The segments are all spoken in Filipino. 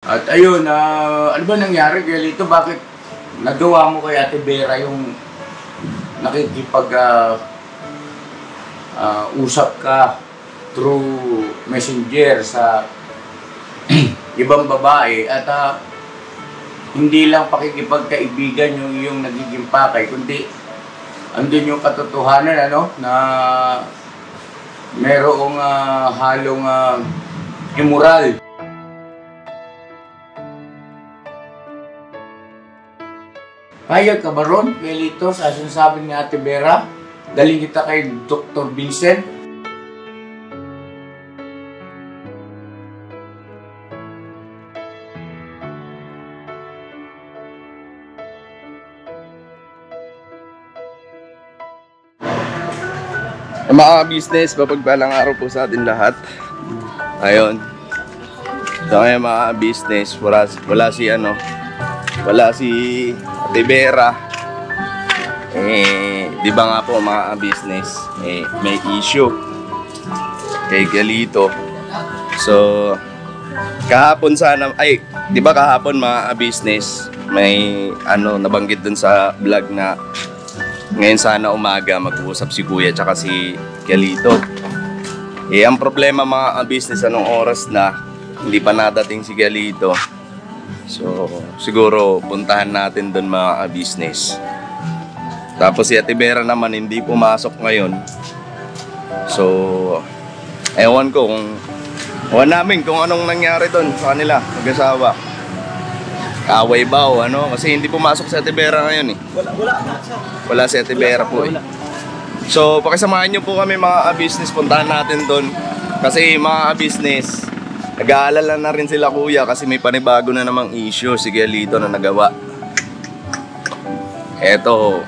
At ayun, ano ba nangyari kay Lito? Bakit nagawa mo kay Ate Vera yung nakikipag usap ka through messenger sa ibang babae at hindi lang pakikipagkaibigan yung nagiging pakay, kundi andun yung katotohanan na merong halong immoral. Payag ka ba ron, Lito, sa sinasabi ni Ate Vera? Daling kita kay Dr. Vincent? Mga business, mapagpalang araw po sa atin lahat. Ayun. So ngayon mga business, wala si Ate Vera. Di ba nga po mga business, may issue kay Galito. So kahapon di ba kahapon mga business, may nabanggit dun sa vlog na ngayon sana umaga mag-uusap si Kuya tsaka si Galito. Ang problema mga business, anong oras na hindi pa nadating si Galito. So siguro puntahan natin doon mga business. Tapos si Ate Vera naman hindi pumasok ngayon. So ewan namin kung anong nangyari doon sa kanila mag-asawa. Away ba o kasi hindi pumasok si Ate Vera ngayon eh. Wala si Ate Vera po eh. So pakisamahan nyo po kami mga business, puntahan natin doon. Kasi mga business, nag-aalala na rin sila Kuya kasi may panibago na namang issue si Galito na nagawa. Eto,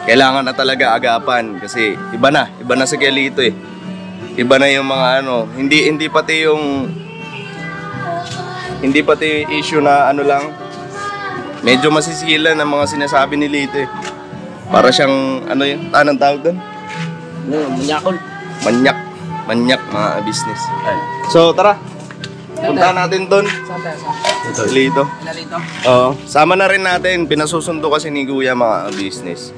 kailangan na talaga agapan kasi iba na si Galito eh. Iba na yung mga hindi pati yung issue na lang. Medyo masisilan ang mga sinasabi ni Lito eh. Para siyang anong tawag doon? Manyakol. Manyak mga business. So tara. Punta natin doon. Ito, Lito. Oo. Sama na rin natin. Pinasusundo kasi ni Kuya mga business.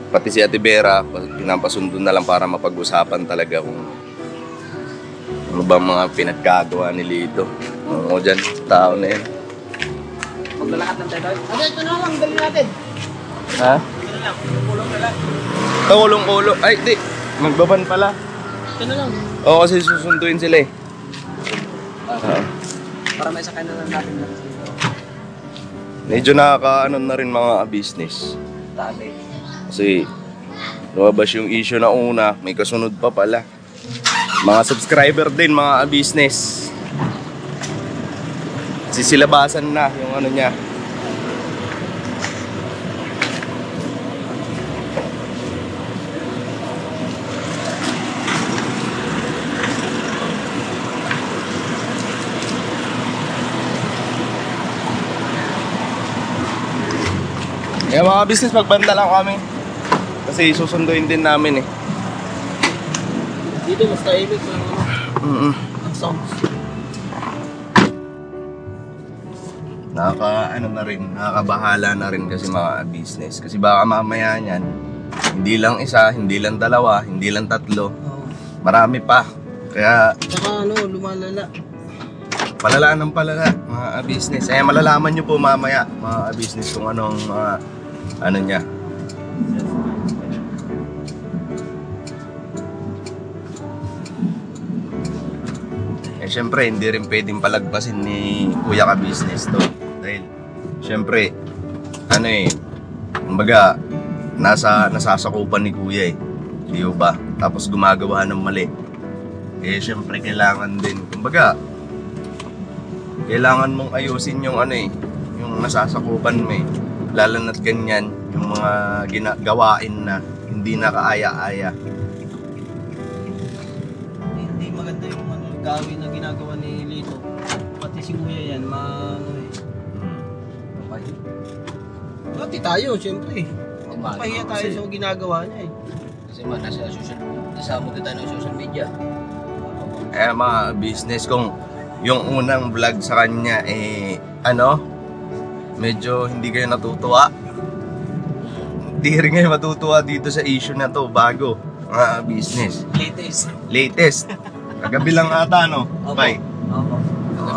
Pati si Ate Vera, pinapasundo na lang para mapag-usapan talaga kung ano ba mga pinagkagawa ni Lito. Oo, dyan, tao na yan. Maglalakat ng tayo. Ito na lang, dali natin. Ha? Ito na lang, kulong na lang. Ito, kulong-kulong. Ay, di. Magbaban pala. Ito na lang. Oo, kasi susunduin sila eh. Para may sakay na lang natin lang. Medyo nakaka na rin mga business. Dami. Kasi lumabas yung issue na una, may kasunod pa pala. Mga subscriber din mga business. Sisilabasan na yung niya. Kaya mga business, magbanda lang kami. Kasi susunduin din namin eh. Dito mas tahimik lang ang songs. Nakakabahala na rin kasi mga business. Kasi baka mamaya niyan, hindi lang isa, hindi lang dalawa, hindi lang tatlo. Marami pa. Kaya saka lumalala. Palala ng palala mga business. Malalaman nyo po mamaya mga business kung anong niya. Siyempre, hindi rin pwedeng palagpasin ni Kuya ka business to. Dahil, siyempre, kumbaga, nasasakupan ni Kuya eh. Di ba? Tapos gumagawa ng mali. Siyempre, kailangan din, kumbaga, kailangan mong ayusin yung yung nasasakupan mo eh. Lalo na't ganyan, yung mga gawain na hindi nakaaya-aya. Hindi maganda yung gawin na ginagawa ni Lito. Pati si Kuya yan, pati tayo, siyempre. Pahiya tayo sa ginagawa niya eh. Kasi nasa social media. Mga business, kung yung unang vlog sa kanya, medyo hindi kayo natutuwa. Hindi rin kayo matutuwa dito sa issue na to, bago, mga business. Latest. Kagabi lang ata, no? Bye.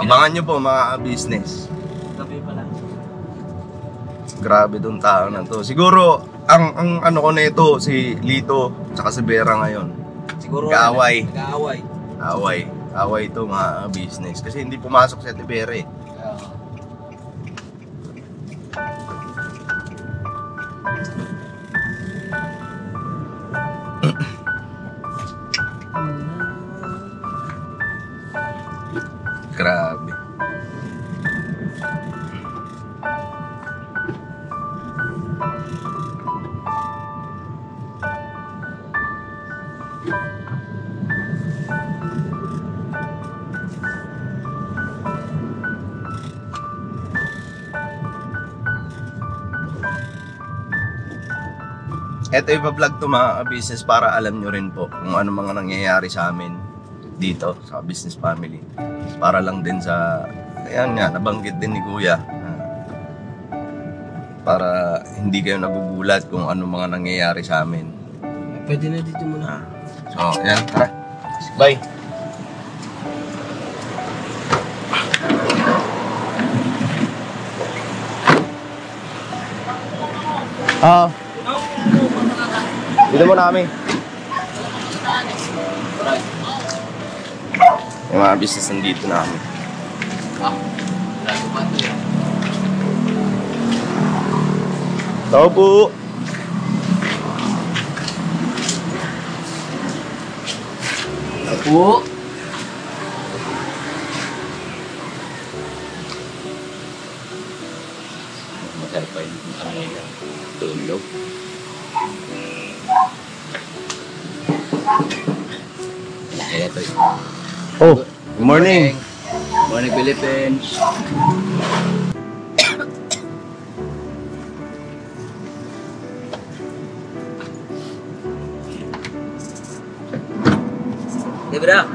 Abangan nyo po, mga business. Gabi pala. Grabe tong tao na to. Siguro, ang ano ko na ito, si Lito, tsaka si Vera ngayon. Siguro Kaaway. nag-aaway. Away ito, mga business. Kasi hindi pumasok si Ate Vera eh. Grabe. Ito ipa-vlog to, mga business, para alam nyo rin po kung ano mga nangyayari sa amin dito sa business family. Para lang din sa, ayan nga, nabanggit din ni Kuya, para hindi kayo nagugulat kung ano mga nangyayari sa amin. Pwede na dito muna. So, ayan, tara. Bye. Dito muna kami. Yung mga business nandito na kami. Tao po. Po. Masal pa yung tulog. Oh, good morning. Morning, Philippines. Debra.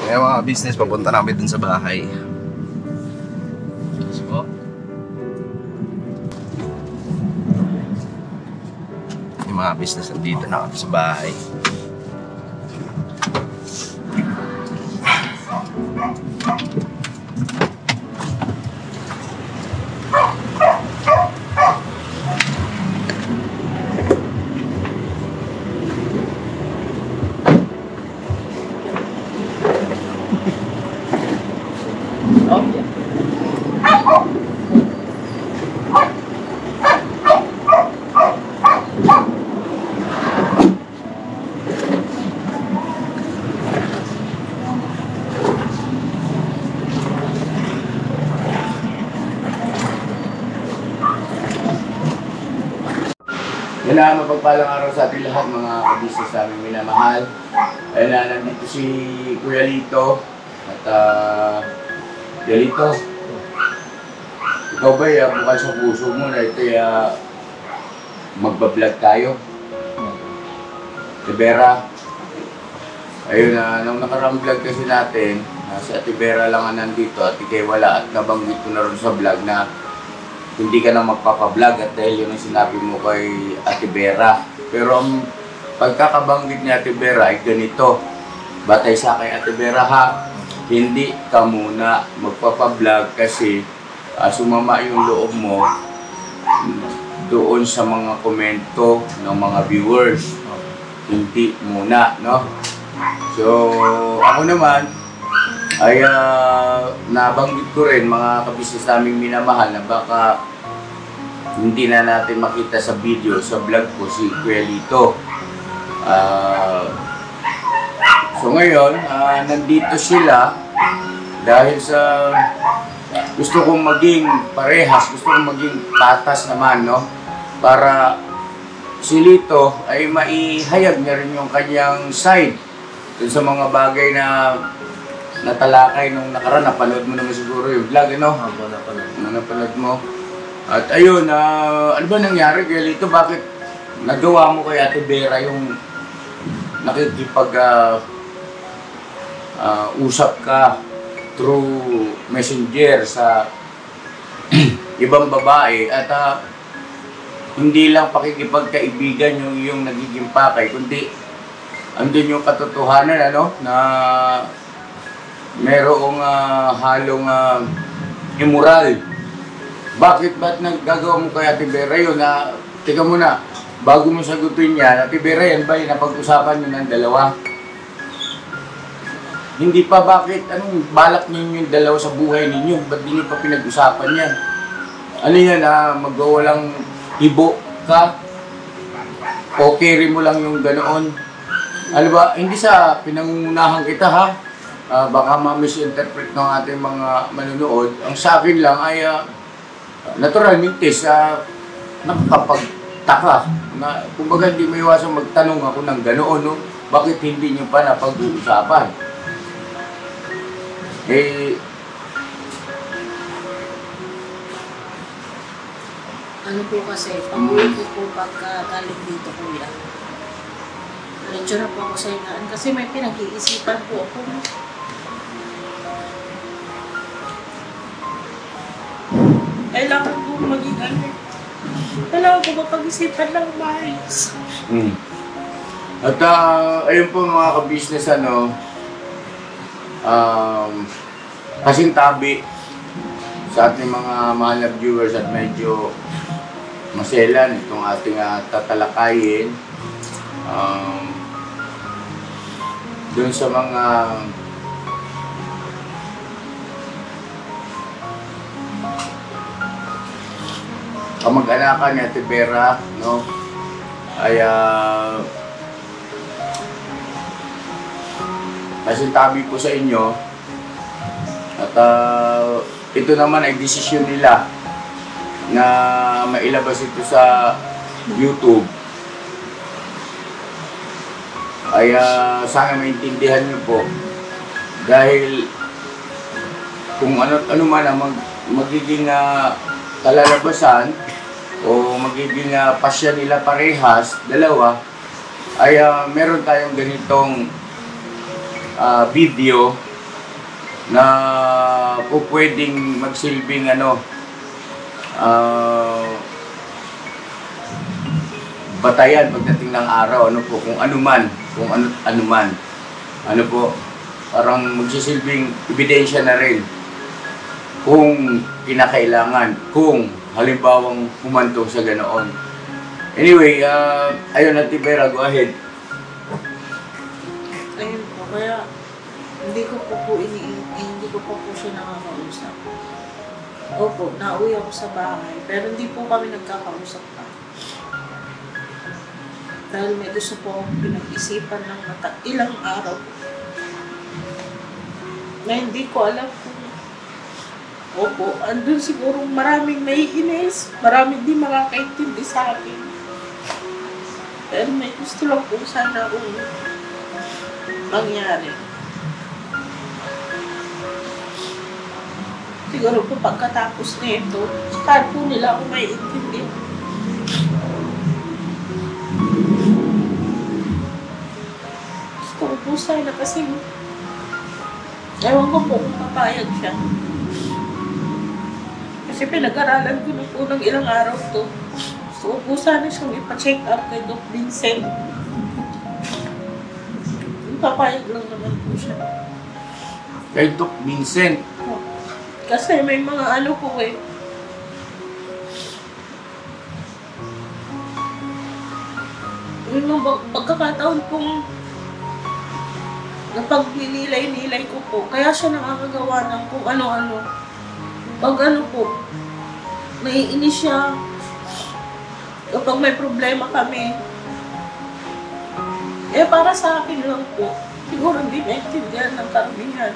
Kaya mga business, papunta namin dun sa bahay. So, Yung mga business nandito na kami sa bahay. Yan na, mapagpalang araw sa ating lahat, mga kabisnes namin minamahal. Ayun na, nandito si Kuya Lito. At Lito, ikaw ba bukal sa puso mo na ito magbablog tayo? Si Vera. Ayun na, nung nakarang vlog kasi natin, si Ate Vera lang ang nandito at ikay wala, at nabanggit ko na rin sa vlog na hindi ka na magpapablog at dahil yun ang sinabi mo kay Ate Vera. Pero ang pagkakabanggit ni Ate Vera ay ganito. Batay sa kay Ate Vera ha, hindi ka muna magpapablog kasi sumama yung loob mo doon sa mga komento ng mga viewers. Hindi muna, no? So, ako naman ay nabanggit ko rin, mga kabisnes naming minamahal, na baka hindi na natin makita sa video, sa vlog ko si Kuya Lito. So ngayon, nandito sila dahil sa gusto kong maging parehas, gusto kong maging patas naman, no? Para si Lito ay maihayag niya rin yung kanyang side dun sa mga bagay na natalakay nung nakaraan. Napanood mo naman siguro yung vlog, ano? Napanood mo. At ayun, ano ba nangyari kay Lito? Bakit nagawa mo kay Ate Vera yung nakikipag usap ka through messenger sa ibang babae at hindi lang pakikipagkaibigan yung iyong nagiging pakay, kundi andun yung katotohanan na merong halong immoral. Ba't naggagawa mo kay Ate Vera yun? Tika mo na, bago mo sagutin yan, Ate Vera, yan ba yung napag-usapan nyo ng dalawa? Hindi pa, bakit? Anong balak ninyo yung dalawa sa buhay ninyo? Ba't di nyo pa pinag-usapan yan? Ano yan, magwawalang ibo ka? O carry mo lang yung ganoon? Ano ba, hindi sa pinangunahan kita ha? Baka ma-misinterpret ng ating mga manunood. Ang sa akin lang ay natural mintis, nakakapagtaka. Kumbaga hindi may iwasang magtanong ako ng ganoon, no? Bakit hindi nyo pa napag-uusapan? Ano po kasi, pag-uwi ko po pagkagaling dito, kuya. Medyo na po ako sa inaan kasi may pinag-iisipan po ako. Kailangan po maging kailangan po mapag-isipan ng maayos. At ayun po mga ka-business, kasing tabi sa ating mga mahal na viewers at medyo maselan itong ating tatalakayin dun sa mga kamag-anakan ni Ate Vera, no? Ay nasintabi po sa inyo at ito naman ay desisyon nila na mailabas ito sa YouTube. Ay sana maintindihan niyo po dahil kung ano man ang magiging kalalabasan o magiging pasya nila parehas, dalawa, ay meron tayong ganitong video na po pwedeng magsilbing batayan pagdating ng araw, kung ano man po, parang magsisilbing ebidensya na rin kung kinakailangan, kung halimbawang humantong sa ganoon. Anyway, ayun, Ate Vera, go ahead. Ayun po, kaya hindi ko po siya nakakausap. Opo, nauwi ako sa bahay, pero hindi po kami nagkakausap pa. Dahil may gusto po akong pinag-isipan ng ilang araw. Na hindi ko alam kung opo, andun siguro maraming naiinis, maraming di makakaintindi sa akin. Pero may gusto lang po sana akong mangyari. Siguro po pagkatapos nito, saka po nila ako maiintindi. Gusto ko po sana kasi ewan ko po kung papayag siya. Kasi pinag-aralan ko na po ng ilang araw to. Gusto ko po sana siyang ipa-check up kay Doc Vincent. Papayag lang naman po siya. Kay Doc Vincent? Kasi may mga po yung pagkakataon pong napag-nilay-nilay ko po, kaya siya nakakagawa ng kung ano-ano. Pag po, naiinis siya kapag may problema kami. Para sa akin lang po, siguro hindi naintindihan ng karamihan.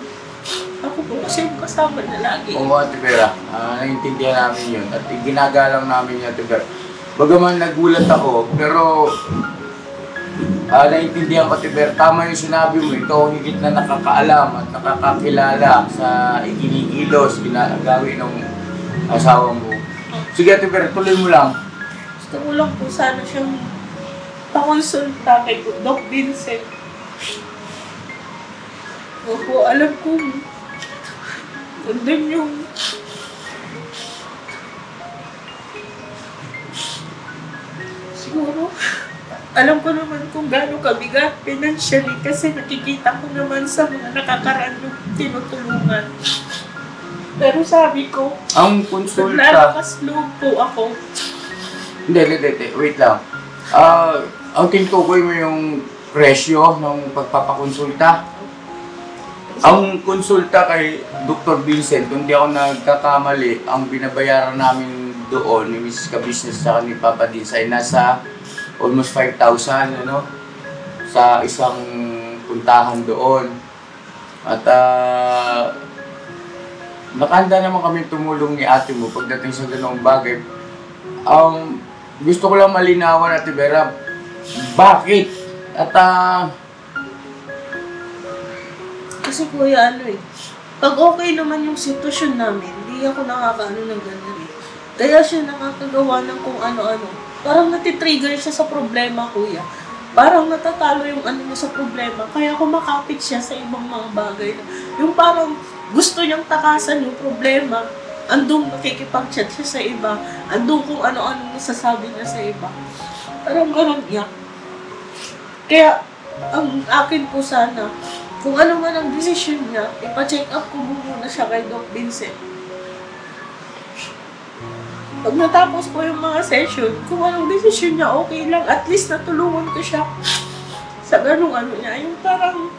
Ako po kasi yung kasama na lagi. Oo, Ate Vera, naiintindihan namin yun at ginagalang namin yun, Ate Vera. Bagaman nagulat ako, pero naiintindihan ko, Ate Vera, tama yung sinabi mo, ikaw ang higit na nakakaalam at nakakakilala sa ikinikilos, ginagawin ng asawa mo. Sige, Ate Vera, tuloy mo lang. Gusto ko lang po sana siyang pakonsulta kay Doc Vincent. Opo, alam ko. Nandun yung... Siguro, alam ko naman kung gaano kabigat financially kasi nakikita ko naman sa mga nakakaraan yung tinutulungan. Pero sabi ko, Ang konsulta, naglalakas loob po ako. hindi, wait lang. Ang tinutukoy mo yung presyo ng pagpapakonsulta. Ang konsulta kay Dr. Vincent, kung di ako nagkakamali, ang binabayaran namin doon, ni Mrs. Ka-Business sa ni Papa Dins ay nasa almost 5,000, ano, sa isang puntahan doon. At nakahanda naman kami tumulong ni ate mo pagdating sa ganoong bagay. Gusto ko lang malinawan, Ate Vera, bakit? At Kasi kuya, pag okay naman yung sitwasyon namin, hindi ako nakakaano ng ganun eh. Kaya siya nakakagawa ng kung ano-ano. Parang natitrigger siya sa problema, kuya. Parang natatalo yung ano niya sa problema. Kaya kumakapit siya sa ibang mga bagay. Yung parang gusto niyang takasan yung problema. Andung nakikipag-chat siya sa iba. Andung kung ano-ano nasasabi niya sa iba. Parang ganun niya. Kaya, ang akin po sana, kung ano man ang desisyon niya, ipa-check up ko muna siya kay Doc Vincent. Pag natapos po yung mga session, kung anong desisyon niya, okay lang. At least natulungan ko siya sa ganung ano niya. Yung parang...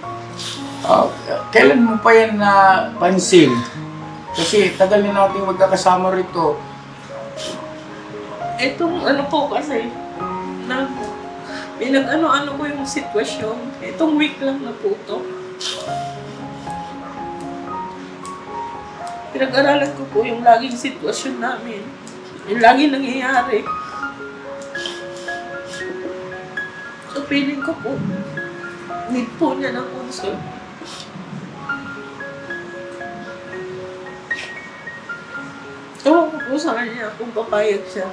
kailan mo pa yan napansin? Kasi tagal na natin magkakasama rito. Etong ano po kasi, pinag-ano-ano ko yung sitwasyon. Itong week lang na po to. Pinag-aralan ko po yung laging sitwasyon namin. Yung laging nangyayari. So, feeling ko po, need po niya ng consult. Ewan ko po sa kanya kung papayag siya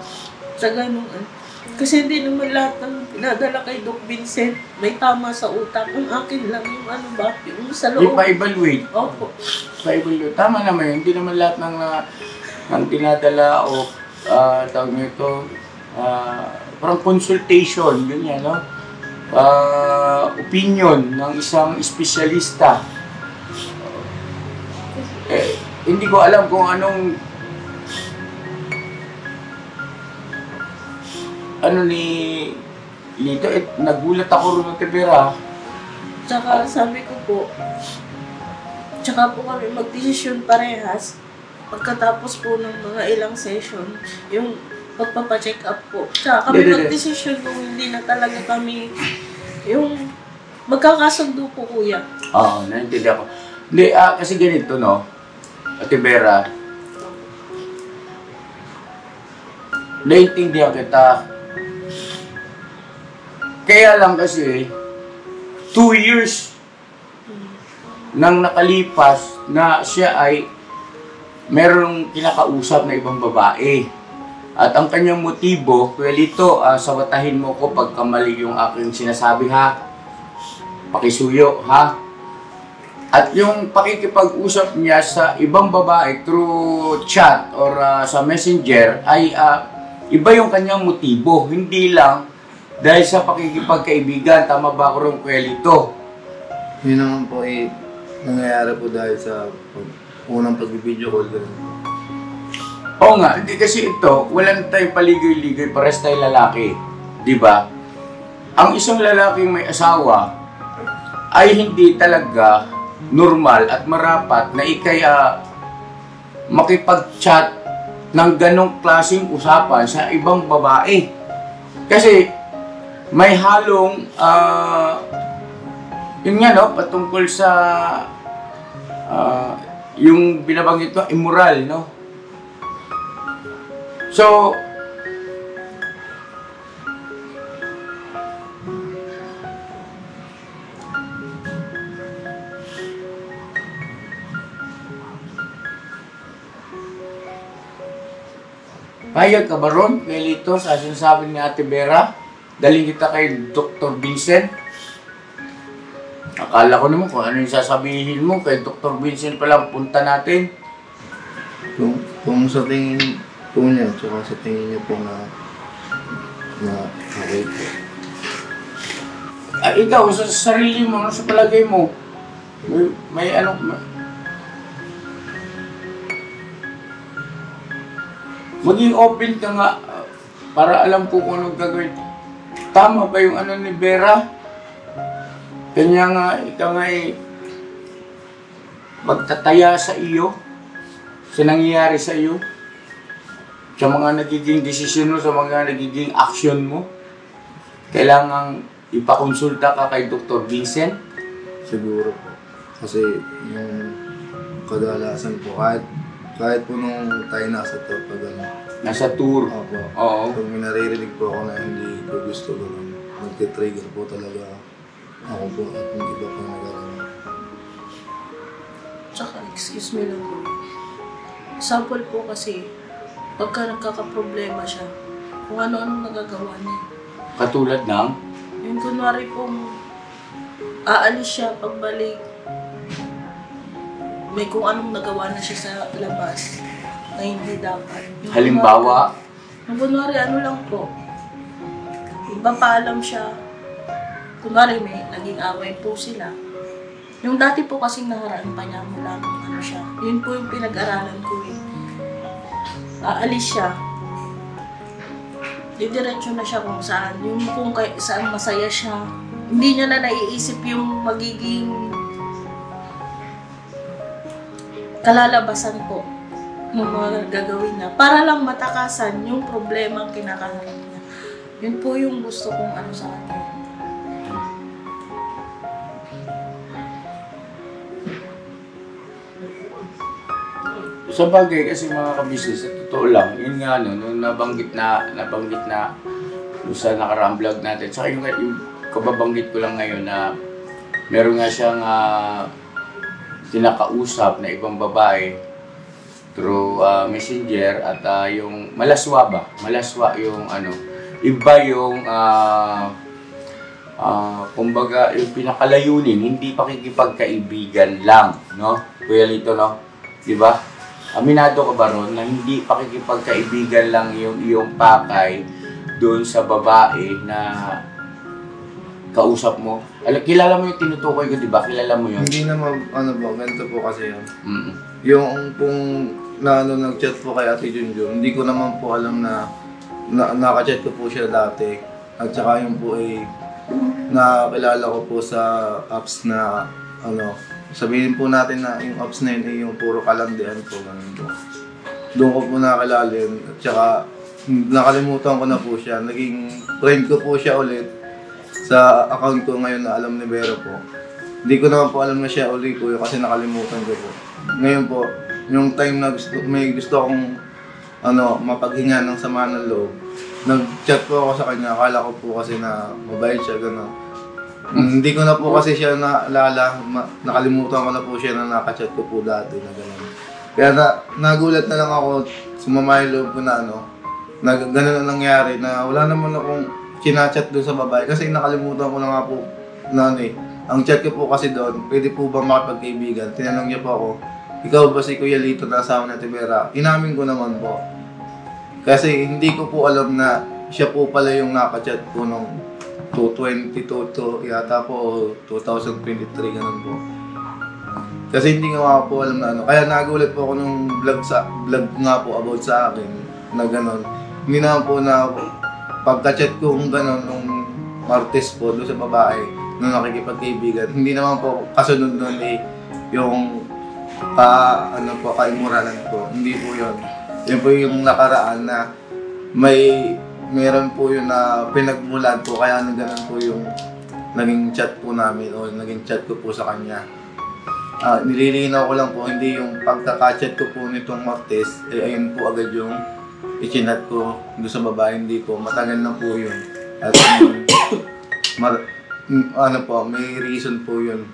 sa ganun. Kasi hindi naman lahat ng pinadala kay Doc Vincent may tama sa utak. Ang akin lang yung ano ba, yung sa loob. Ipa-evaluate. Opo. Ipa-evaluate. Tama naman yun. Hindi naman lahat ng tinadala o tawag nyo ito, parang consultation, ganyan, no? Opinion ng isang espesyalista. Hindi ko alam kung anong ni Lito, nagulat ako rin ng Tibera. Tsaka sabi ko po, tsaka po kami magdesisyon parehas pagkatapos po ng mga ilang session, yung pagpapacheck up po. Tsaka kami magdesisyon kung hindi na talaga kami yung magkakasundo po, kuya. Oo, naintindihan ko. Hindi, kasi ganito, no? Ate Vera, naintindihan kita. Kaya lang kasi, 2 years nang nakalipas na siya ay merong kinakausap na ibang babae. At ang kanyang motibo, Kuelito, sawatahin mo ko pagkamali yung aking sinasabi, ha? Pakisuyo, ha? At yung pakikipag-usap niya sa ibang babae through chat or sa messenger ay iba yung kanyang motibo. Hindi lang dahil sa pakikipagkaibigan. Tama ba ako rin, Kuelito? Yun naman po nangyayari po dahil sa unang pag-video call. Oo nga, hindi kasi ito, walang tayong paligay-ligay, pares tayo lalaki. Di ba? Ang isang lalaking may asawa ay hindi talaga normal at marapat na ikay makipag-chat ng ganong klaseng usapan sa ibang babae. Kasi may halong yun nga, no, patungkol sa yung binabanggit ko, immoral, no? So, payag ka ba ron, Kuelito, sa sinasabi ni Ate Vera? Daling kita kay Dr. Vincent? Akala ko naman kung ano yung sasabihin mo kay Dr. Vincent palang punta natin. Kung sa tingin po niya, tsaka sa tingin niya po na okay po. Ikaw, sa sarili mo, ano sa palagay mo? May ano... Maging open ka nga para alam ko kung anong gagawin. Tama ba yung ano ni Vera? Kanya nga, ikaw nga magtataya sa iyo, sa nangyayari sa iyo, sa mga nagiging desisyon mo, sa mga nagiging action mo. Kailangang ipakonsulta ka kay Dr. Vincent. Siguro po. Kasi yung kadalasan po, kahit po nung tayo nasa tour pag ano. Nasa tour. Opo. Oo. Pag may naririnig po ako na hindi ko gusto gano'n, nagtitrigger po talaga ako po at hindi ba po nagagawa. Tsaka, excuse me lang po. Sample po kasi, pagka nagkakaproblema siya, kung ano-anong nagagawa niya. Katulad ng? Yung kunwari pong aalis siya pagbalik, may kung anong nagawa na siya sa labas na hindi dapat. Yung Halimbawa? kunwari ano lang po, ipapaalam siya, kunwari may naging away po sila. Yung dati po kasing naharaan pa niya mula nung ano siya, yun po yung pinag-aralan ko eh. Aalis siya, didiretso na siya kung saan, yung kung saan masaya siya. Hindi niya na naiisip yung magiging kalalabasan po ng mga gagawin niya para lang matakasan yung problema ang kinakaharap niya. Yun po yung gusto kong ano sa kanya. Sa bagay kasi mga kabisnes, sa totoo lang, yun nga no, nung nabanggit na doon sa nakaraang vlog natin. Saka yung kababanggit ko lang ngayon na meron nga siyang tinakausap na ibang babae through messenger at yung malaswa ba? Malaswa yung ano, iba yung kumbaga yung pinakalayunin, hindi pakikipagkaibigan lang, no? Kuya Lito, no? Di ba? Aminado ka ba ron na hindi pakikipagkaibigan lang yung iyong pakay doon sa babae na kausap mo? Kilala mo yung tinutukoy ko, di ba? Kilala mo yun? Hindi naman, ano po, ganito po kasi yun. Mm-mm. Yung pong nag-chat po kay Ate Junjun, hindi ko naman po alam na nakachat ko po siya dati. At saka yung po ay nakilala ko po sa apps na ano, sabihin po natin na yung apps na yun ay yung puro kalandian po, ganun po. Doon ko po nakilala yun. At saka nakalimutan ko na po siya. Naging friend ko po siya ulit sa account ko ngayon na alam ni Vera po. Hindi ko naman po alam na siya ulit po kasi nakalimutan ko po. Ngayon po, yung time na may gusto akong mapaghinga ng sama ng loob, nag-chat po ako sa kanya. Akala ko po kasi na mabait siya, gano'n. Hindi ko na po kasi siya naalala, nakalimutan ko na po siya na nakachat ko po dati na gano'n. Kaya nagulat na lang ako, sumama yung loob ko na na gano'n na nangyari na wala naman akong kinachat doon sa babae kasi nakalimutan ko na nga po na ang chat ko po kasi doon, pwede po ba makipagkaibigan? Tinanong niya po ako, ikaw ba si Kuya Lito na asawa ni Ate Vera? Inamin ko naman po. Kasi hindi ko po alam na siya po pala yung nakachat po nung 2022 yata po, 2023, ganun po. Kasi hindi nga po alam na Kaya nagulat po ako nung vlog nga po about sa akin na gano'n. Hindi naman po na pagka-chat ko kung gano'n nung Martes po doon sa babae nung nakikipagkaibigan. Hindi naman po kasunod nun yung kaimuralan po. Hindi po yun. Yun po yung nakaraan na meron po yun na pinagmulan po kaya ganun po yung naging chat po namin o naging chat ko po sa kanya. Nililinaw ko lang po, hindi yung pagkaka-chat ko po nitong Martes, ayun po agad yung i-chinat ko doon sa babae, hindi po, matagal na po yun. At may reason po yun.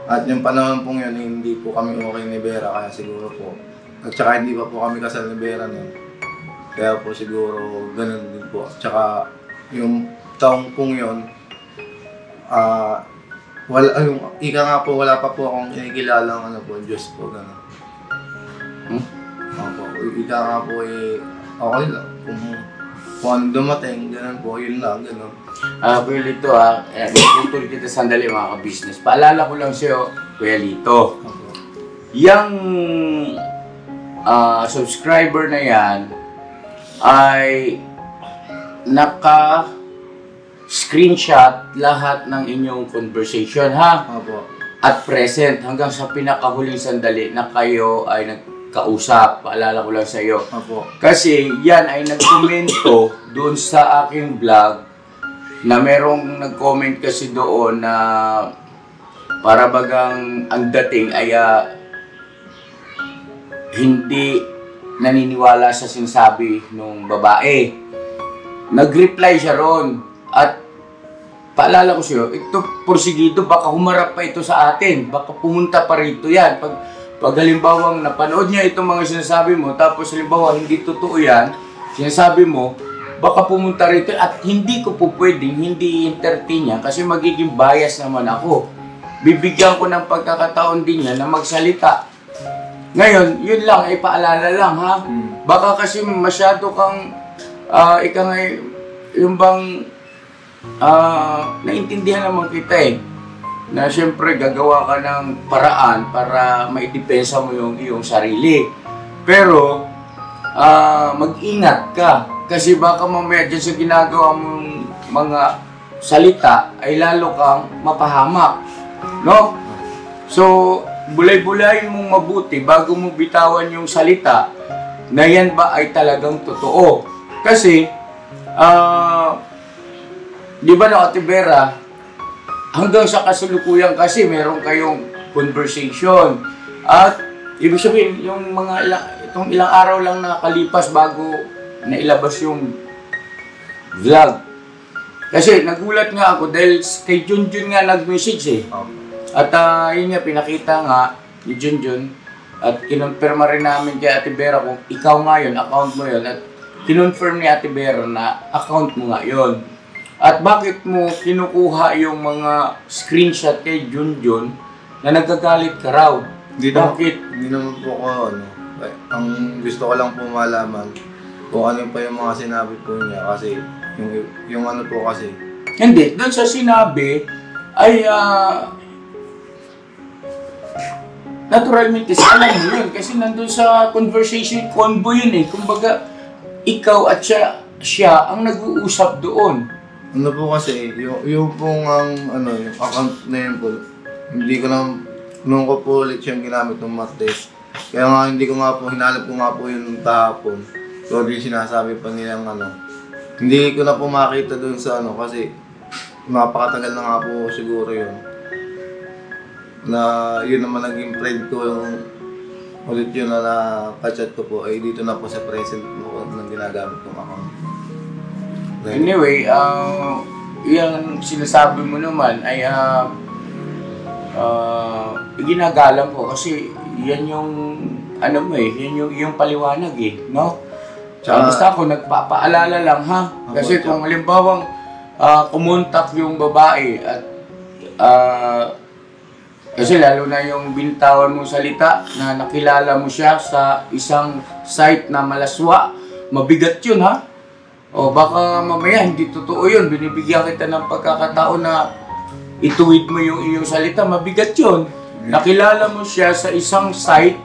At yung panahon po yun, hindi po kami okay ni Vera, kaya siguro po. At saka hindi pa po kami kasal ni Vera nun. Kaya po siguro ganun din po. Tsaka yung taong pong yun, wala, ika nga po, wala pa po akong inikilalang ano po, Diyos po, gano'n. Opo, ika nga po okay lang. Kung ano dumating, gano'n po, yun lang, gano'n. Kuya Lito tutulog kita sandali mga ka-business. Paalala ko lang sa'yo, Kuya Lito. Opo. Yang subscriber na yan ay naka-screenshot lahat ng inyong conversation, ha? Opo. At present hanggang sa pinakahuling sandali na kayo ay nagkausap. Paalala ko lang sa iyo. Opo. Kasi yan ay nagkomento doon sa aking vlog na merong nag-comment kasi doon na para bagang ang dating ay hindi naniniwala sa sinasabi ng babae. Nag-reply siya ron at paalala ko sa iyo, ito porsigido, baka humarap pa ito sa atin, baka pumunta pa rito yan. Pag halimbawang napanood niya itong mga sinasabi mo, tapos halimbawa hindi totoo yan, sinasabi mo, baka pumunta rito at hindi ko po pwedeng hindi entertain yan kasi magiging bias naman ako. Bibigyan ko ng pagkakataon din yan na magsalita. Ngayon, yun lang, ay paalala lang ha. Baka kasi masyado kang, yung bang, naintindihan naman kita na syempre gagawa ka ng paraan para maidepensa mo yung iyong sarili. Pero, mag-ingat ka. Kasi baka mamaya dyan sa ginagawa mong mga salita ay lalo kang mapahamak. No? So, bulay-bulayin mong mabuti bago mo bitawan yung salita na yan ba ay talagang totoo. Kasi, di ba na Ate Vera, hanggang sa kasalukuyan kasi meron kayong conversation. At ibig sabihin, yung itong ilang araw lang nakalipas bago nailabas yung vlog. Kasi nagulat nga ako dahil kay Junjun nga nag-message At yun nga, pinakita nga ni Junjun at kinonfirma rin namin kay Ate Vera kung ikaw nga yun, account mo yun. At kinonfirm ni Ate Vera na account mo nga yun. At bakit mo kinukuha yung mga screenshot kay Junjun na nagagalit ka raw? Bakit? Hindi naman po ako, ang gusto ko lang po malaman kung ano pa yung mga sinabi po niya kasi yung ano po kasi. Hindi, doon sa sinabi ay naturalmente alam mo yun kasi nandun sa conversation convo yun kumbaga ikaw at siya ang nag-uusap doon. Ano po kasi, yung pong yung account na yun po, hindi ko na, noon ko po ulit siyang ginamit ng Martes. Kaya nga hindi ko nga po, hinalap ko nga po yung kahapon. So yung sinasabi pa nilang hindi ko na po makita doon sa kasi napakatagal na nga po siguro yun. Na yun naman naging friend ko yung ulit yun na nakachat ko po, ay dito na po sa present mo ng ginagamit kong account. Anyway, yung sinasabi mo naman ay ginagalang ko kasi yan yung yan yung paliwanag no? Basta ako nagpapaalala lang ha. Kasi kung halimbawang kumontak yung babae at kasi lalo na yung binitawan mong salita na nakilala mo siya sa isang site na malaswa, mabigat yun ha. O baka mamaya hindi totoo yun, binibigyan kita ng pagkakataon na ituwid mo yung iyong salita, mabigat yun. Nakilala mo siya sa isang site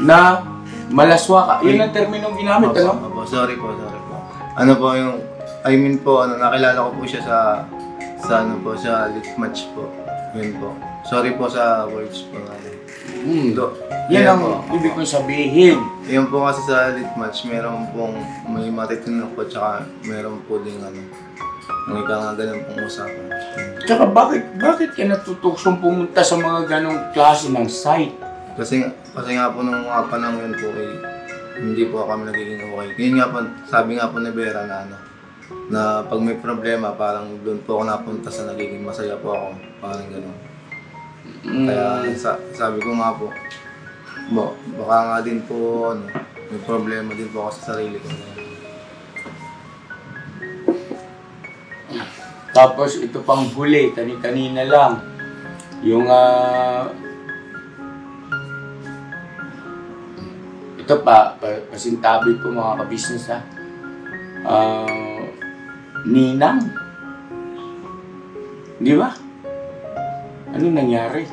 na malaswa ka. Yun ang terminong ginamit, Sorry po. Ano po yung, nakilala ko po siya sa lit match po. Yun po. Sorry po sa words po. Yan ang ibig kong sabihin. Yan po kasi sa lit match, meron pong may matitinong po, tsaka meron po din may nga ganun pong usapan. Tsaka bakit ka natutuksong pumunta sa mga ganong klase ng site? Kasi nga po nung mga panahon yun po hindi po kami nagiging okay. Ngayon nga po, sabi nga po ni Vera na pag may problema, parang doon po ako napunta sa nagiging masaya po ako. Parang gano'n. Kaya sabi ko nga po, baka nga din po may problema din po ako sa sarili ko. Tapos ito pang huli, kanina lang. Yung ito pasintabi po mga ka-business ha. Ninang. Di ba? Ano nangyari?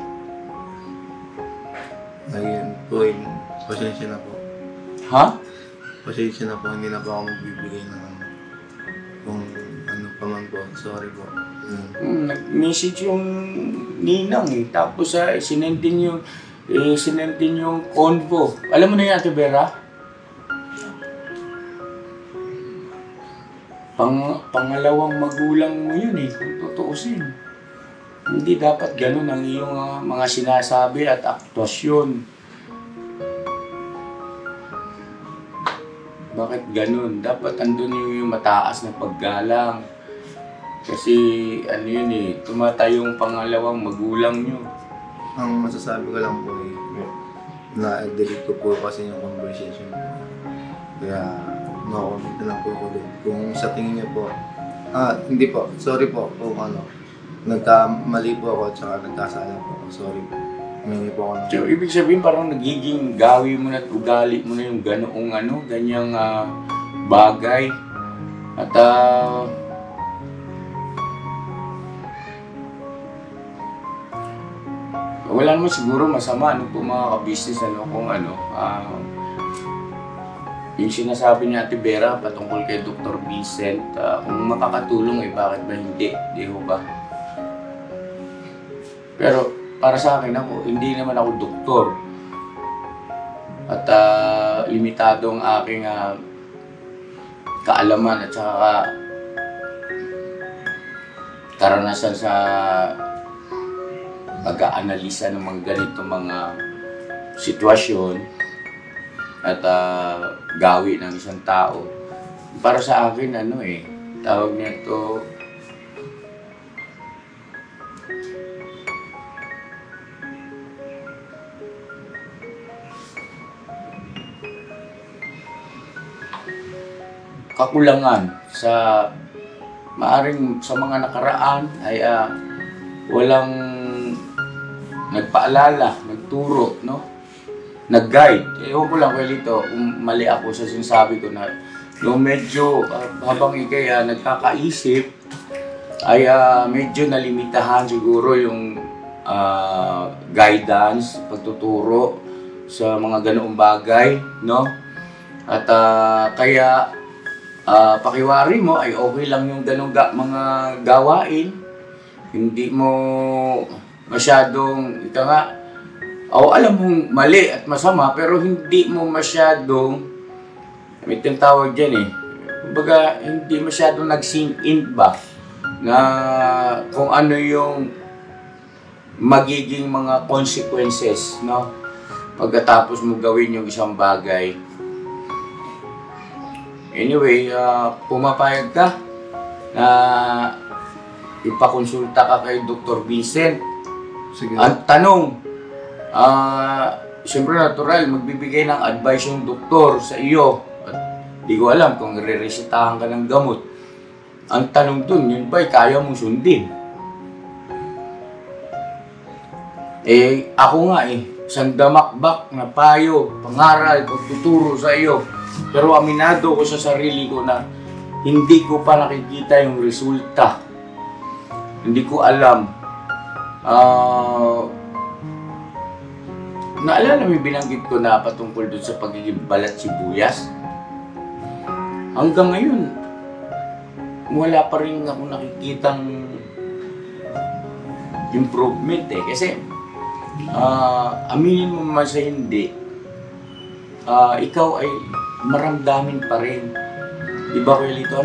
Ayun po, pasensya na po. Ha? Pasensya na po, hindi na po ako magbibigay ng ano. Kung ano pa man po, sorry po. Nag-message yung ninang eh. Tapos sinendin yung convo. Alam mo na yan, Ate Vera? Pangalawang magulang mo yun eh, kung tutuusin. Hindi dapat ganun ang iyong mga sinasabi at aktwasyon. Bakit ganun? Dapat andun yung mataas na paggalang. Kasi ano yun eh, tumatayong pangalawang magulang nyo. Ang masasabi ko lang po na-delete ko po kasi yung conversation po. Kaya no-comment na lang po ako doon. Kung sa tingin niyo po, hindi po, sorry po kung nagkamali po ako at saka nagkasala po ako. Sorry po. Humingi po ako ng... So, ibig sabihin parang nagiging gawi mo na at ugali mo na yung ganyang bagay. At wala naman siguro masama po mga ka-business kung yung sinasabi ni Ate Vera patungkol kay Dr. Vincent, kung makakatulong bakit ba hindi? Di ho ba? Pero para sa akin hindi naman ako doktor. At limitado ang aking kaalaman at saka karanasan sa pag-aanalisa ng mga ganitong mga sitwasyon at gawi ng isang tao. Para sa akin, tawag niya ito, kakulangan sa maaring sa mga nakaraan ay walang nagpaalala, nagturo, nag-guide. Ewan ko lang kayo dito kung mali ako sa sinasabi ko na yung medyo habang ikay nagkakaisip ay medyo nalimitahan siguro yung guidance, pagtuturo sa mga ganoong bagay, At kaya pakiwari mo ay okay lang yung ganong mga gawain. Hindi mo masyadong, alam mong mali at masama, pero hindi mo masyadong, may tinatawag dyan kumbaga, hindi masyadong nag-sink in ba na kung ano yung magiging mga consequences, pagkatapos mo gawin yung isang bagay. Anyway, pumapayag ka na ipakonsulta ka kay Dr. Vincent. Sige. Ang tanong, siyempre natural, magbibigay ng advice yung doktor sa iyo. At di ko alam kung re-resetahan ka ng gamot. Ang tanong dun, yun ba'y kaya mong sundin? Ako nga sandamakbak na payo, pangaral, pagtuturo sa iyo. Pero aminado ko sa sarili ko na hindi ko pa nakikita yung resulta. Hindi ko alam. Naalala mo yung binanggit ko na patungkol doon sa pagiging balat sibuyas? Hanggang ngayon, wala pa rin ako nakikitang improvement Kasi, aminin mo man sa hindi, ikaw ay maramdamin pa rin. Diba kayo dito,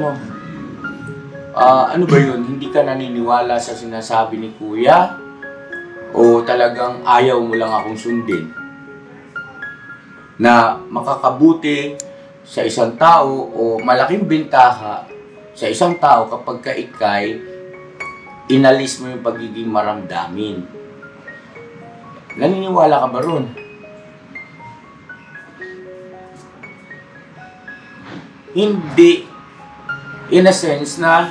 ano ba yun? Hindi ka naniniwala sa sinasabi ni Kuya? O talagang ayaw mo lang akong sundin? Na makakabuti sa isang tao o malaking bentaha sa isang tao kapag ka ikay inalis mo yung pagiging maramdamin. Naniniwala ka ba ron? Hindi. In a sense na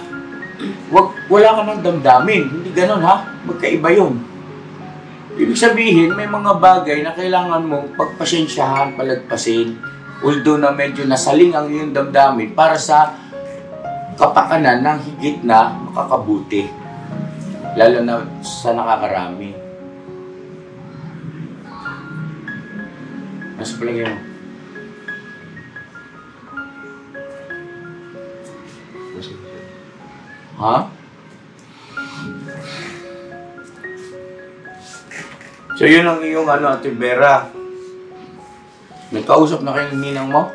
wala ka ng damdamin. Hindi ganun, ha? Magkaiba yun. Ibig sabihin, may mga bagay na kailangan mong pagpasensyahan, palagpasin. Although na medyo nasaling ang iyong damdamin para sa kapakanan ng higit na makakabuti. Lalo na sa nakakarami. Nasa palagay mo? Ha? So yun ang iyong Ate Vera. May kausap na kayo ng ninang mo?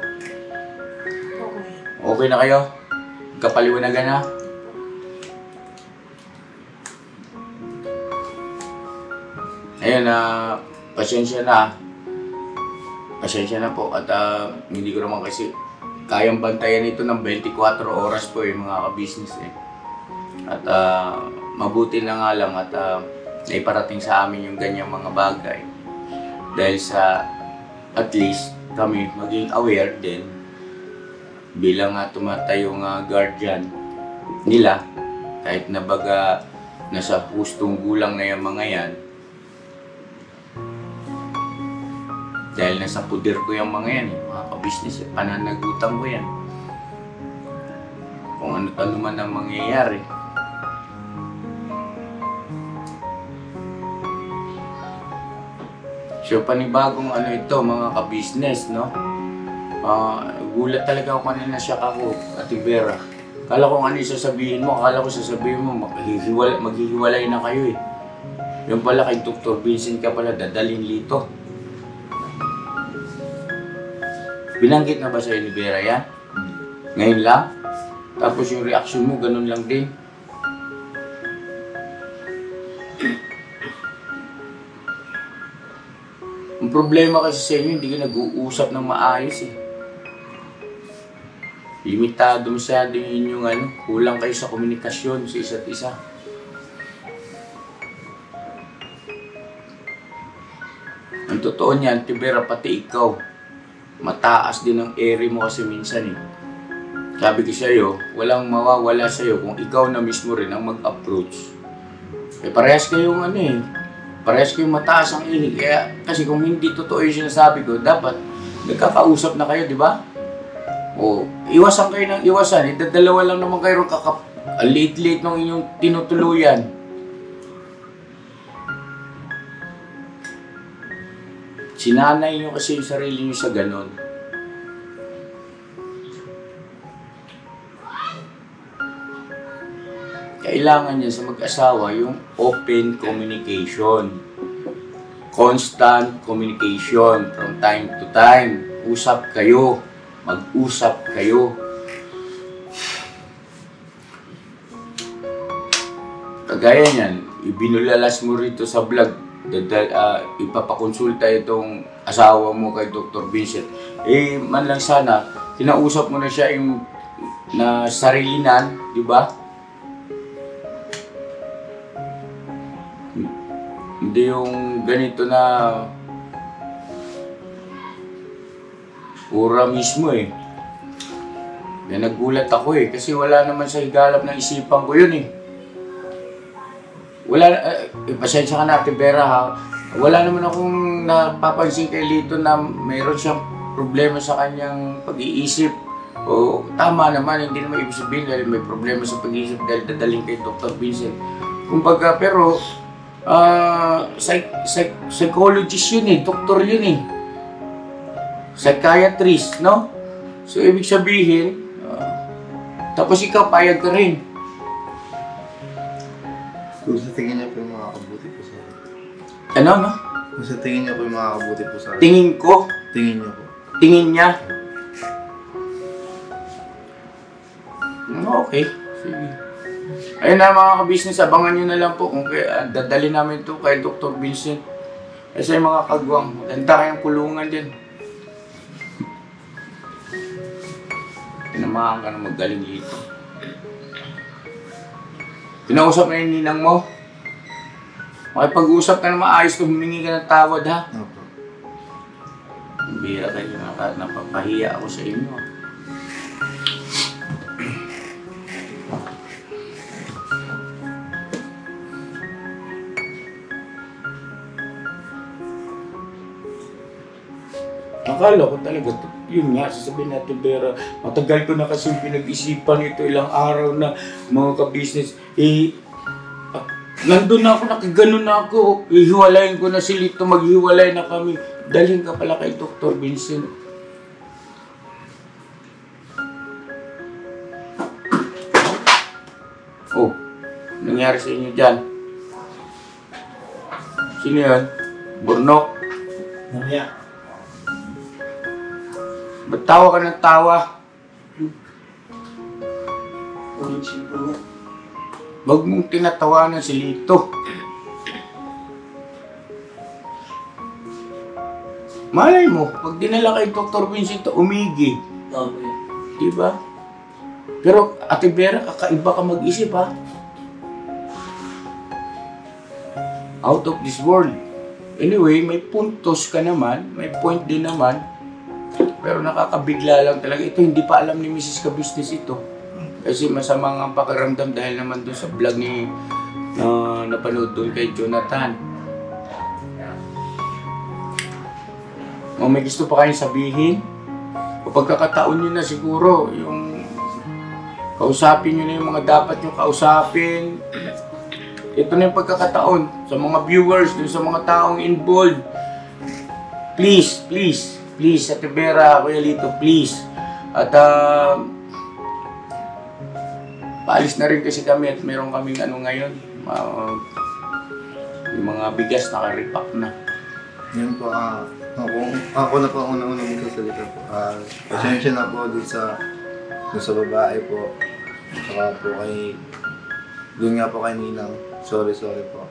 Okay. Okay na kayo? Kapaliwanagan na? Ayun, pasensya na. Pasensya na po at hindi ko naman kasi kayang bantayan ito ng 24 oras po mga ka-business At mabuti na nga lang at naiparating sa amin yung ganyang mga bagay. Dahil sa at least kami maging aware din bilang tumatayong guardian nila kahit na baga nasa hustong gulang na yung mga yan. Dahil nasa puder ko yung mga yan, mga ka-business, pananagutan ko yan. Kung ano man ang mangyayari. So, panibagong ito, mga ka-business, no? Gulat talaga ako kanina siya ako, Ate Vera. Kala ko ano yung sasabihin mo, kala ko sasabihin mo, maghihiwalay na kayo Yung pala kay Dr. Vincent ka pala, dadalhin dito. Binanggit na ba sa'yo ni Vera yan? Ngayon lang? Tapos yung reaction mo, ganun lang din? Ang problema kasi sa inyo, hindi ka nag-uusap ng maayos Limitado masyado yung inyong kulang kayo sa komunikasyon sa isa't isa. Ang totoo niyan, Tibera, pati ikaw, mataas din ang ere mo kasi minsan Sabi ko sa'yo, walang mawawala sa'yo kung ikaw na mismo rin ang mag-approach. Parehas kayong parehas kayong mataas ang ere. Kaya, kasi kung hindi totoo yung sinasabi ko, dapat nagkakausap na kayo, di ba? O, iwasan kayo ng iwasan. Dalawa lang naman kayo late-late ng inyong tinutuluyan. Sinanay nyo kasi yung sarili nyo sa ganon. Kailangan niya sa mag-asawa yung open communication. Constant communication from time to time. Usap kayo. Mag-usap kayo. Kagaya niyan, ibinulalas mo rito sa vlog. Ipapakonsulta itong asawa mo kay Dr. Vincent. Man lang sana, kinausap mo na siya yung na sarilinan, di ba? Hindi yung ganito na pura mismo Kaya nagulat ako kasi wala naman sa higalap ng isipan ko yun Wala, pasensya ka na, Ate Vera ha. Wala naman akong napapansin kay Lito na mayroon siyang problema sa kanyang pag-iisip. O tama naman, hindi naman ibig sabihin dahil may problema sa pag-iisip dahil dadaling kay Dr. Vincent. Kumbaga, pero psychologist yun doktor yun psychiatrist, no? So, ibig sabihin, tapos ikaw, payag ka rin. Kung sa tingin niya po yung makakabuti po sa akin. Ano, no? Kung sa tingin niya po yung makakabuti po sa akin. Tingin ko? Tingin niya po. Tingin niya? Okay, sige. Ayun na mga ka-business, abangan nyo na lang po kung dadali namin ito kay Dr. Vincent. Kasi mga kagwang, maganda kayang kulungan din. Pinamahan ka na magaling dito. Pinausap na yung ninang mo. Makipag-usap ka na maayos kung humingi ka ng tawad ha. Opo. Bira kayo, napapahiya ako sa inyo. Akala ko talaga, yun nga, sasabihin natin, Vera, matagal ko na kasi pinag-isipan ito, ilang araw na, mga ka-business. Nandun na ako, nakaganon na ako. Ihiwalayin ko na si Lito, maghiwalay na kami. Dalhin ka pala kay Dr. Vincent. Oh, nangyari sa inyo dyan? Sino yun? Burnok? Mamaya. Ba't tawa ka ng tawa? Ulit siya po. Huwag mong tinatawanan si Lito. Malay mo, pag dinala kay Dr. Vincent, umigi. Okay. Diba? Pero, Ate Vera, kakaiba ka mag-isip, ha? Out of this world. Anyway, may puntos ka naman, may point din naman. Pero nakakabigla lang talaga. Ito, hindi pa alam ni Mrs. Ka-Business ito. Kasi masamang ang pakiramdam dahil naman doon sa vlog ni napanood doon kay Jonathan. O may gusto pa kayong sabihin? O pagkakataon nyo na siguro, yung kausapin nyo na yung mga dapat nyo kausapin. Ito na yung pagkakataon sa mga viewers, dun sa mga taong involved. Please, please, please, Ate Vera, Kuya Lito, please. At paalis na rin kasi kami at meron kaming ano ngayon, yung mga bigas nakaripak na. Yan po, ako na po ang unang-unang magsasalita po. Pasensya na po dun sa babae po. Saka po doon nga po kay Ninang. Sorry po.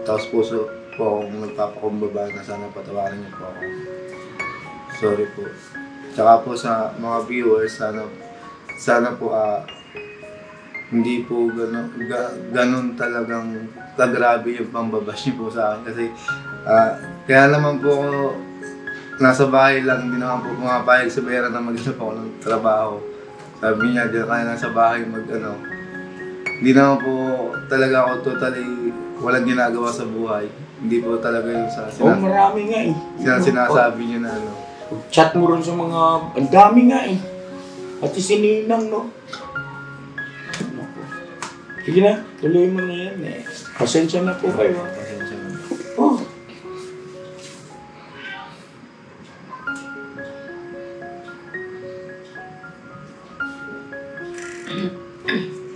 Taos puso po akong nagpapakumbaba na sana patawarin niyo po ako. Sorry po. Tsaka po sa mga viewers, sana po hindi po ganun talagang kagrabe yung pambabash niyo po sa akin. Kasi kaya naman po ako nasa bahay lang, hindi naman po pumapayag sa Vera na mag-isip ako ng trabaho. Sabi niya, diyan kaya nasa bahay hindi naman po talaga ako totally walang ginagawa sa buhay. Hindi po talaga yung Marami nga eh. sinasabi niyo na ano. Chat mo rin sa mga, ang dami nga eh. Pati si Ninang, no? Sige na, tuloy mo na yan eh. Pasensya na po kayo. Pasensya na. Oh.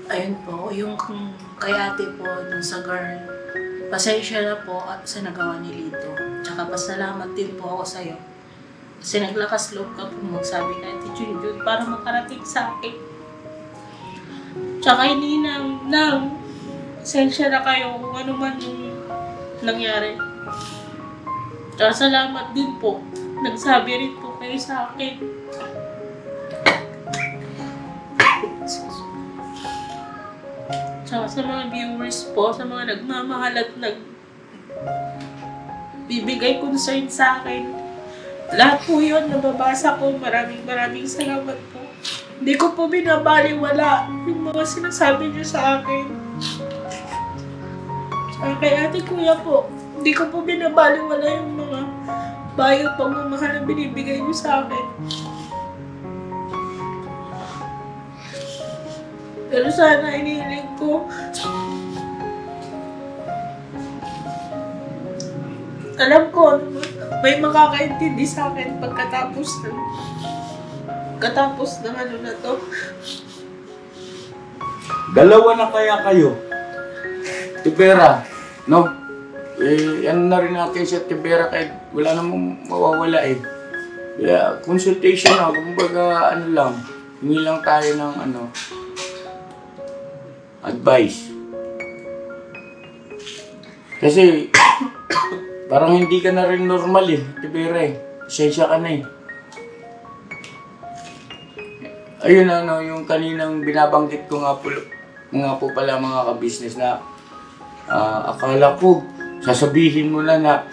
Ayun po, yung kay ate po dun sa girl, pasensya na po sa nagawa ni Lito. Tsaka pasalamat din po ako sa'yo. Kasi naglakas loob ka po magsabi kay Ate Junjun para makarating sa akin. Tsaka hindi nang pasensya na kayo kung ano man yung nangyari. Tsaka salamat din po. Nagsabi rin po kayo sa akin. Tsaka sa mga viewers po, sa mga nagmamahal at bibigay concern sa akin. Lahat po yun, nababasa ko. Maraming salamat po. Hindi ko po binabaliwala yung mga sinasabi niyo sa akin. Tsaka kay ate kuya po, hindi ko po binabaliwala yung mga bayo pagmamahal na binibigay niyo sa akin. Pero sana inihiling ko, alam ko, may makakaintindi sa akin pagkatapos ng ano na to. Dalawa na kaya kayo. Tibera, no? Ano na rin natin siya, Tibera, kahit wala namang mawawala eh. Kaya, consultation na, kumbaga, ano lang, hindi lang tayo ng advice. Kasi, parang hindi ka na rin normal eh, Tibera eh. Pasensya ka na eh. Ayun yung kaninang binabanggit ko nga po pala mga ka-business na akala ko, sasabihin mo na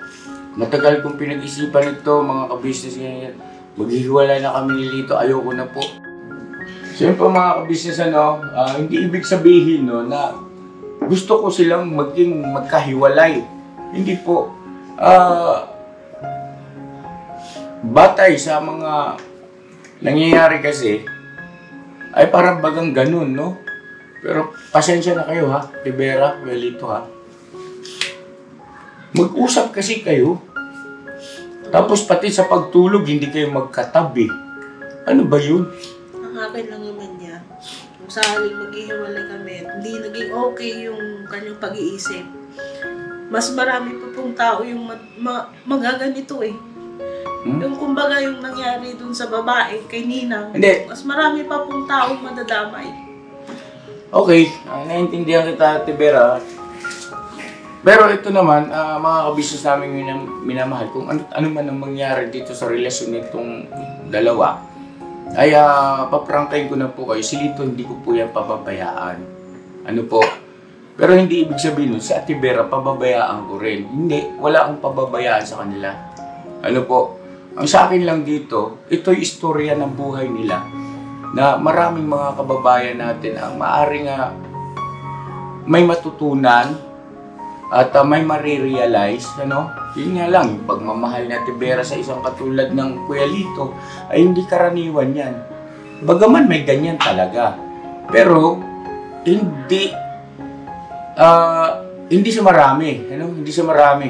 matagal kong pinag-isipan ito mga ka-business ngayon. Maghihiwalay na kami ni Lito, ayoko na po. Siyempre mga ka-business hindi ibig sabihin na gusto ko silang magkahiwalay. Hindi po. batay sa mga nangyayari kasi, ay parang bagang ganun, no? Pero pasensya na kayo ha, Rivera, Welito ha. Mag-usap kasi kayo. Tapos pati sa pagtulog, hindi kayo magkatabi. Ano ba yun? Ang akin lang naman niya, kung sakaling maghihiwalay kami, hindi naging okay yung kanyang pag-iisip. Mas marami pa pong tao yung magaganito eh. Yung kumbaga yung nangyari dun sa babae, kay Ninang, Hindi. mas marami pa pong tao madadamay. Okay, naiintindihan kita, Tibera. Pero ito naman, mga kabisnes namin minamahal, kung ano man ang mangyari dito sa relasyon nitong dalawa, ay paprangkain ko na po kayo, si Lito hindi ko po yan pababayaan. Ano po? Pero hindi ibig sabihin nun, si Ate Vera, pababayaan ko rin. Hindi, wala akong pababayaan sa kanila. Ano po? Ang sa akin lang dito, ito'y istorya ng buhay nila na maraming mga kababayan natin ang maaring may matutunan at may marirealize, ano? Yun nga lang, yung pagmamahal ni Ate Vera sa isang katulad ng Kuya Lito ay hindi karaniwan yan. Bagaman may ganyan talaga. Pero, hindi siya marami. Ano? Hindi siya marami.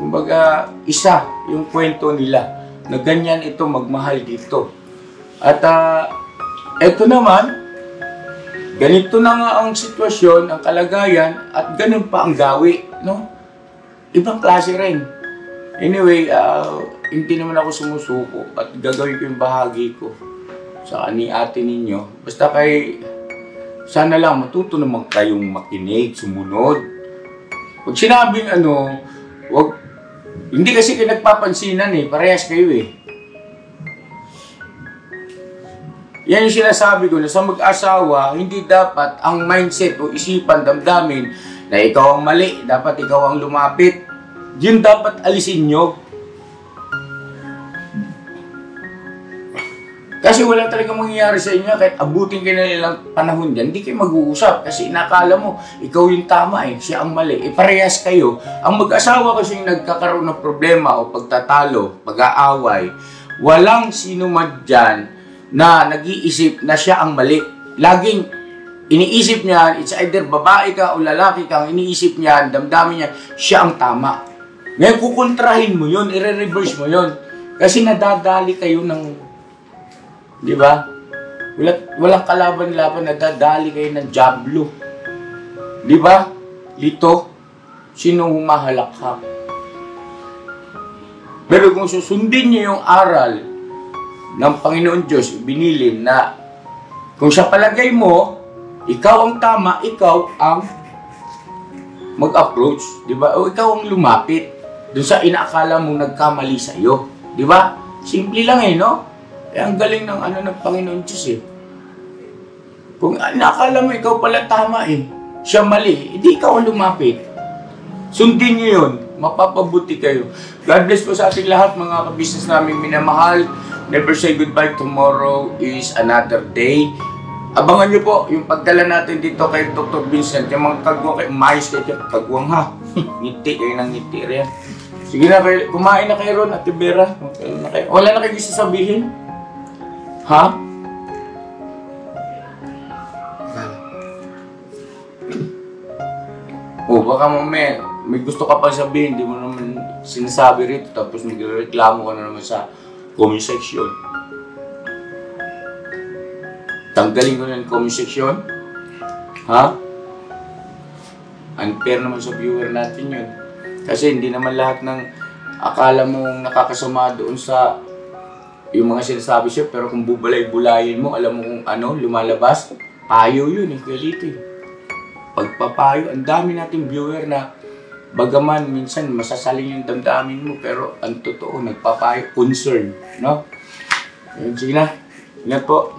Kumbaga, isa yung kwento nila na ganyan ito magmahal dito. At ito naman, ganito na nga ang sitwasyon, ang kalagayan, at ganun pa ang gawi, no? Ibang klase rin. Anyway, hindi naman ako sumusuko at gagawin ko yung bahagi ko sa ate ninyo. Basta sana lang matuto naman kayong makinig, sumunod. Pag sinabing hindi kasi kayo nagpapansinan eh, parehas kayo eh. Yan yung sinasabi ko na sa mag-asawa, hindi dapat ang mindset o isipan, damdamin na ikaw ang mali, dapat ikaw ang lumapit. Yun dapat alisin nyo. Kasi wala talagang mangyayari sa inyo, kahit abutin kayo na nilang panahon dyan, hindi kayo mag-uusap kasi inakala mo, ikaw yung tama eh, siya ang mali. Parehas kayo. Ang mag-asawa kasi yung nagkakaroon ng problema o pagtatalo, pag-aaway, walang sino man dyan na nag-iisip na siya ang mali. Laging iniisip niya, it's either babae ka o lalaki ka, ang iniisip niya, damdamin niya, siya ang tama. Ngayon, kukontrahin mo yun, i-reverse mo yun. Kasi nadadali kayo ng, di ba? Walang kalaban-laban, nadadali kayo ng jablo. Di ba? Lito, sino humahalakhak? Pero kung susundin niyo yung aral ng Panginoon Diyos, binilin na kung sa palagay mo, ikaw ang tama, ikaw ang mag-approach, di ba? O ikaw ang lumapit doon sa inaakala mong nagkamali sa iyo, di ba? Simple lang eh, no? Eh, ang galing ng ng Panginoon Diyos eh. Kung inaakala mo ikaw pala tama eh, siya mali, hindi ikaw ang lumapit. Sundin niyo yun, mapapabuti kayo. God bless po sa ating lahat, mga kabisnes namin minamahal. Never say goodbye, tomorrow is another day. Abangan niyo po yung pagdala natin dito kay Dr. Vincent. Yung mga kagwang kayo, mais kayo, kagwang ha. Ngiti kayo ng ngiti rin. Sige na kayo, kumain na kayo ron, Ate Vera. Wala na kayo sasabihin? Ha? Baka may gusto ka pa sabihin, hindi mo naman sinasabi rito, tapos nagreklamo ka na naman sa comment section. Tanggalin ko na yung comment section? Ha? Unfair naman sa viewer natin yun. Kasi hindi naman lahat ng akala mong nakakasama doon sa yung mga sinasabi siya, pero kung bubalay-bulayin mo, alam mo kung lumalabas, payo yun eh, Kuya. Pagpapayo, ang dami nating viewer na bagaman minsan masasaling yung damdamin mo, pero ang totoo, nagpapayo, concern, no? Sige na, ingat po.